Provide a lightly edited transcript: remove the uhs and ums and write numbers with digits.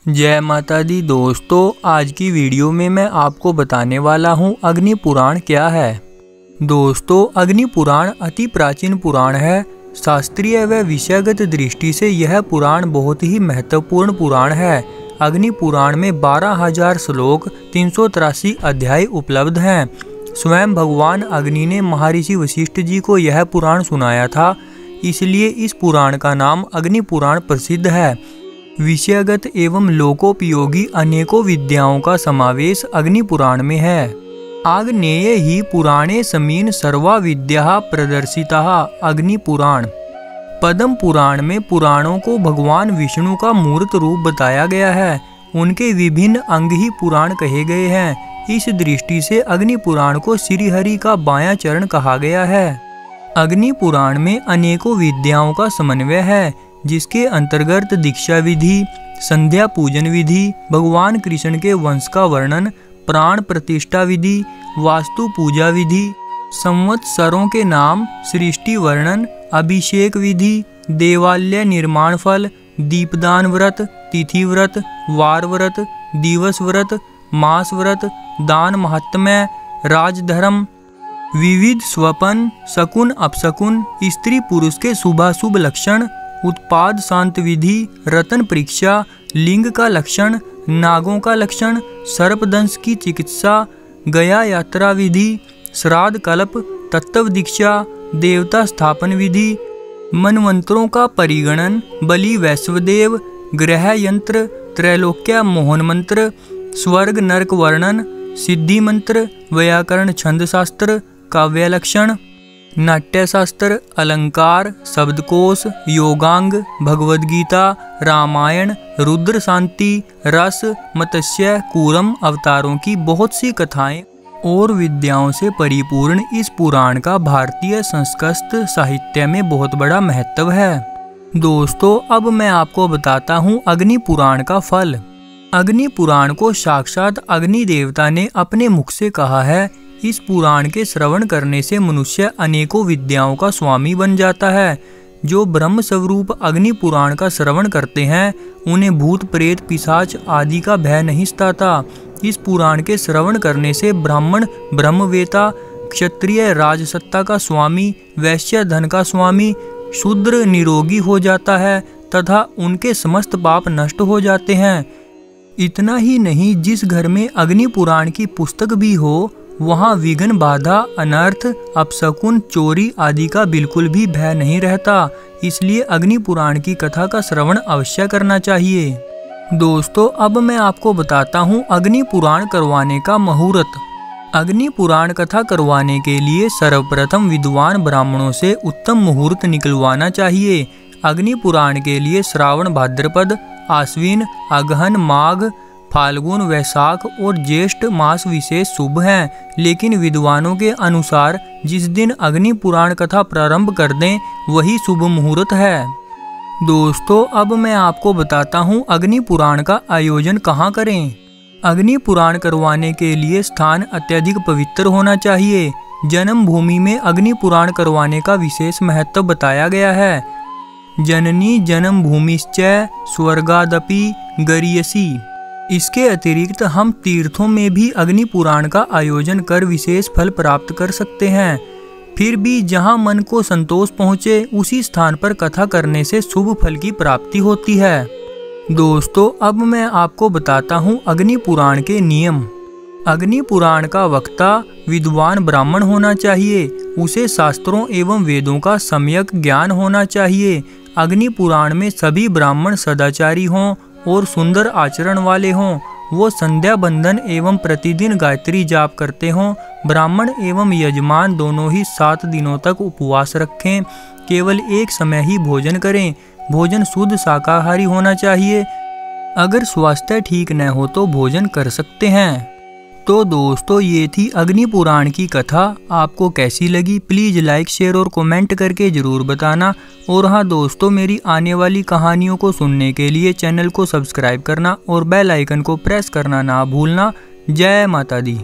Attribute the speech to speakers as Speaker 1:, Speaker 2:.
Speaker 1: जय माता दी दोस्तों, आज की वीडियो में मैं आपको बताने वाला हूँ अग्नि पुराण क्या है। दोस्तों, अग्नि पुराण अति प्राचीन पुराण है। शास्त्रीय व विषयगत दृष्टि से यह पुराण बहुत ही महत्वपूर्ण पुराण है। अग्नि पुराण में 12,000 श्लोक 383 अध्याय उपलब्ध हैं। स्वयं भगवान अग्नि ने महर्षि वशिष्ठ जी को यह पुराण सुनाया था, इसलिए इस पुराण का नाम अग्नि पुराण प्रसिद्ध है। विषयगत एवं लोकोपयोगी अनेकों विद्याओं का समावेश अग्नि पुराण में है। आग्नेय ही पुराणे समीन सर्वा विद्या प्रदर्शिता अग्नि पुराण। पद्म पुराण में पुराणों को भगवान विष्णु का मूर्त रूप बताया गया है। उनके विभिन्न अंग ही पुराण कहे गए हैं। इस दृष्टि से अग्नि पुराण को श्रीहरि का बायां चरण कहा गया है। अग्नि पुराण में अनेकों विद्याओं का समन्वय है, जिसके अंतर्गत दीक्षा विधि, संध्या पूजन विधि, भगवान कृष्ण के वंश का वर्णन, प्राण प्रतिष्ठा विधि, वास्तु पूजा विधि, संवत्सरों के नाम, सृष्टि वर्णन, अभिषेक विधि, देवालय निर्माण फल, दीपदान व्रत, तिथि व्रत, वार व्रत, दिवस व्रत, मास व्रत, दान महात्म्य, राजधर्म, विविध स्वपन, शकुन अपशकुन, स्त्री पुरुष के शुभाशुभ लक्षण, उत्पाद शांत विधि, रतन परीक्षा, लिंग का लक्षण, नागों का लक्षण, सर्पदंश की चिकित्सा, गया यात्रा विधि, श्राद्ध कल्प, तत्व दीक्षा, देवता स्थापन विधि, मनवंतरों का परिगणन, बलि वैश्वदेव, ग्रह यंत्र, त्रैलोक्य मोहन मंत्र, स्वर्ग नरक वर्णन, सिद्धि मंत्र, व्याकरण छंद शास्त्र, काव्य लक्षण, नाट्य शास्त्र, अलंकार, शब्दकोश, योगांग, भगवद गीता, रामायण, रुद्र शांति, रस, मत्स्य, कूरम अवतारों की बहुत सी कथाएं और विद्याओं से परिपूर्ण इस पुराण का भारतीय संस्कृत साहित्य में बहुत बड़ा महत्व है। दोस्तों, अब मैं आपको बताता हूँ अग्नि पुराण का फल। अग्नि पुराण को साक्षात अग्नि देवता ने अपने मुख से कहा है। इस पुराण के श्रवण करने से मनुष्य अनेकों विद्याओं का स्वामी बन जाता है। जो ब्रह्म स्वरूप अग्नि पुराण का श्रवण करते हैं, उन्हें भूत प्रेत पिशाच आदि का भय नहीं सताता। इस पुराण के श्रवण करने से ब्राह्मण ब्रह्मवेता, क्षत्रिय राजसत्ता का स्वामी, वैश्य धन का स्वामी, शूद्र निरोगी हो जाता है तथा उनके समस्त पाप नष्ट हो जाते हैं। इतना ही नहीं, जिस घर में अग्नि पुराण की पुस्तक भी हो, वहाँ विघ्न, बाधा, अनर्थ, अपशकुन, चोरी आदि का बिल्कुल भी भय नहीं रहता। इसलिए अग्नि पुराण की कथा का श्रवण अवश्य करना चाहिए। दोस्तों, अब मैं आपको बताता हूँ अग्नि पुराण करवाने का मुहूर्त। अग्नि पुराण कथा करवाने के लिए सर्वप्रथम विद्वान ब्राह्मणों से उत्तम मुहूर्त निकलवाना चाहिए। अग्नि पुराण के लिए श्रावण भाद्रपद, आश्विन, अगहन, माघ, फाल्गुन, वैशाख और ज्येष्ठ मास विशेष शुभ हैं, लेकिन विद्वानों के अनुसार जिस दिन अग्नि पुराण कथा प्रारंभ कर दें, वही शुभ मुहूर्त है। दोस्तों, अब मैं आपको बताता हूँ अग्नि पुराण का आयोजन कहाँ करें। अग्नि पुराण करवाने के लिए स्थान अत्यधिक पवित्र होना चाहिए। जन्मभूमि में अग्नि पुराण करवाने का विशेष महत्व बताया गया है। जननी जन्म भूमिश्च स्वर्गादपि गरीयसी। इसके अतिरिक्त हम तीर्थों में भी अग्नि पुराण का आयोजन कर विशेष फल प्राप्त कर सकते हैं। फिर भी जहां मन को संतोष पहुंचे, उसी स्थान पर कथा करने से शुभ फल की प्राप्ति होती है। दोस्तों, अब मैं आपको बताता हूं अग्नि पुराण के नियम। अग्नि पुराण का वक्ता विद्वान ब्राह्मण होना चाहिए। उसे शास्त्रों एवं वेदों का सम्यक ज्ञान होना चाहिए। अग्नि पुराण में सभी ब्राह्मण सदाचारी हों और सुंदर आचरण वाले हों। वो संध्या बंदन एवं प्रतिदिन गायत्री जाप करते हों। ब्राह्मण एवं यजमान दोनों ही 7 दिनों तक उपवास रखें। केवल एक समय ही भोजन करें। भोजन शुद्ध शाकाहारी होना चाहिए। अगर स्वास्थ्य ठीक न हो तो भोजन कर सकते हैं। तो दोस्तों, ये थी अग्नि पुराण की कथा। आपको कैसी लगी प्लीज़ लाइक, शेयर और कमेंट करके ज़रूर बताना। और हाँ दोस्तों, मेरी आने वाली कहानियों को सुनने के लिए चैनल को सब्सक्राइब करना और बेल आइकन को प्रेस करना ना भूलना। जय माता दी।